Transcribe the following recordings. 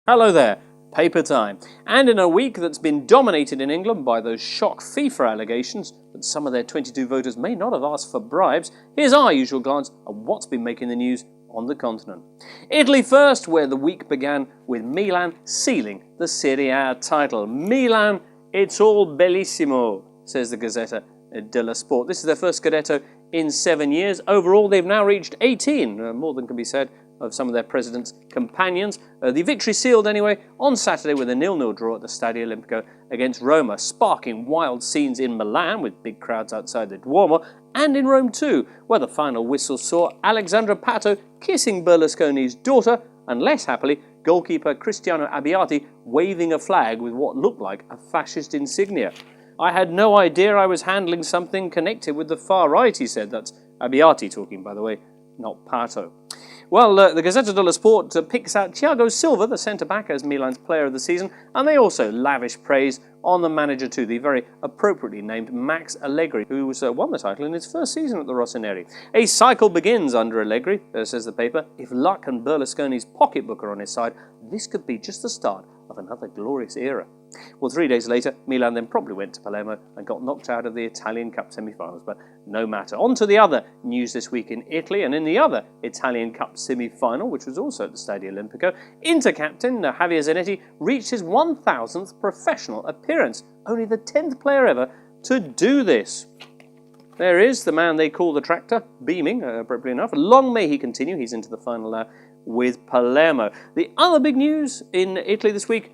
Hello there, paper time. And in a week that's been dominated in England by those shock FIFA allegations that some of their 22 voters may not have asked for bribes, here's our usual glance at what's been making the news on the continent. Italy first, where the week began with Milan sealing the Serie A title. Milan, it's all bellissimo, says the Gazzetta dello Sport. This is their first Scudetto in 7 years. Overall, they've now reached 18, more than can be said of some of their president's companions. The victory sealed anyway on Saturday with a 0-0 draw at the Stadio Olimpico against Roma, sparking wild scenes in Milan with big crowds outside the Duomo, and in Rome too, where the final whistle saw Alexandra Pato kissing Berlusconi's daughter, and less happily, goalkeeper Cristiano Abbiati waving a flag with what looked like a fascist insignia. "I had no idea I was handling something connected with the far right," he said. That's Abbiati talking, by the way, not Pato. Well, the Gazzetta dello Sport picks out Thiago Silva, the centre-back, as Milan's player of the season, and they also lavish praise on the manager too, the very appropriately named Max Allegri, who won the title in his first season at the Rossoneri. A cycle begins under Allegri, says the paper. If luck and Berlusconi's pocketbook are on his side, this could be just the start of another glorious era. Well, 3 days later, Milan then probably went to Palermo and got knocked out of the Italian Cup semi-finals, but no matter. On to the other news this week in Italy, and in the other Italian Cup semi-final, which was also at the Stadio Olimpico, Inter captain Javier Zanetti reached his 1,000th professional appearance, only the 10th player ever to do this. There is the man they call the tractor, beaming, appropriately enough. Long may he continue, he's into the final now with Palermo. The other big news in Italy this week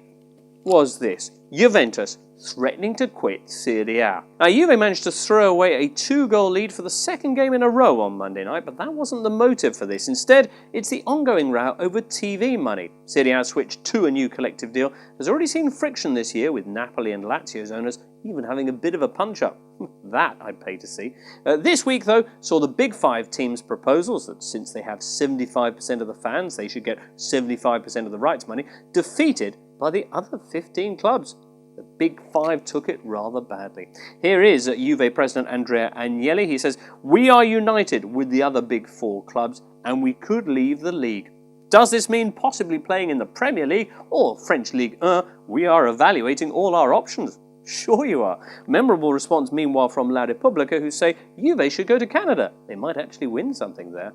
was this: Juventus threatening to quit Serie A. Now, Juve managed to throw away a 2-goal lead for the second game in a row on Monday night, but that wasn't the motive for this. Instead, it's the ongoing row over TV money. Serie A switch to a new collective deal has already seen friction this year, with Napoli and Lazio's owners even having a bit of a punch-up. That I'd pay to see. This week, though, saw the Big Five teams' proposals that since they have 75% of the fans, they should get 75% of the rights money, defeated by the other 15 clubs. The Big Five took it rather badly. Here is Juve president Andrea Agnelli. He says, "We are united with the other Big Four clubs and we could leave the league. Does this mean possibly playing in the Premier League or French Ligue 1? We are evaluating all our options." Sure you are. Memorable response meanwhile from La Repubblica, who say Juve should go to Canada. They might actually win something there.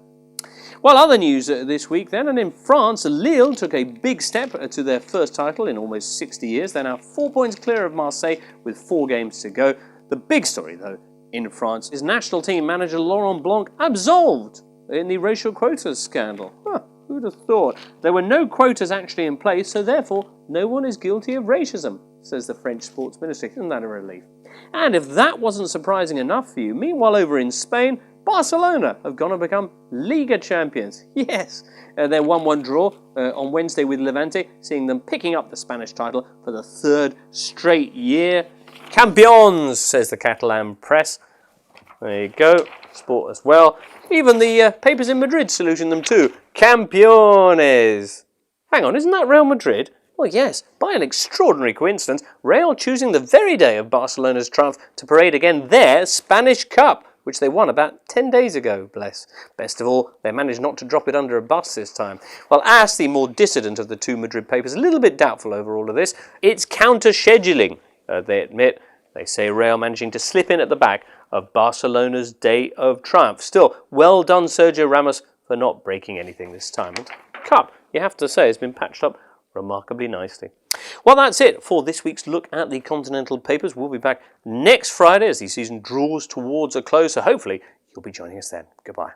Well, other news this week then, and in France, Lille took a big step to their first title in almost 60 years. They're now 4 points clear of Marseille with 4 games to go. The big story, though, in France is national team manager Laurent Blanc absolved in the racial quotas scandal. Who'd have thought? There were no quotas actually in place, so therefore no one is guilty of racism, says the French sports ministry. Isn't that a relief? And if that wasn't surprising enough for you, meanwhile over in Spain, Barcelona have gone and become Liga champions. Yes, their 1-1 draw on Wednesday with Levante, seeing them picking up the Spanish title for the 3rd straight year. Campeons, says the Catalan press. There you go, sport as well. Even the papers in Madrid saluting them too. Campeones. Hang on, isn't that Real Madrid? Well, yes, by an extraordinary coincidence, Real choosing the very day of Barcelona's triumph to parade again their Spanish Cup, which they won about 10 days ago, bless. Best of all, they managed not to drop it under a bus this time. Well, AS, the more dissident of the two Madrid papers, a little bit doubtful over all of this. It's counter-scheduling, they admit. They say Real managing to slip in at the back of Barcelona's day of triumph. Still, well done Sergio Ramos for not breaking anything this time. And Cup, you have to say, has been patched up remarkably nicely. Well, that's it for this week's look at the continental papers. We'll be back next Friday as the season draws towards a close, so hopefully you'll be joining us then. Goodbye.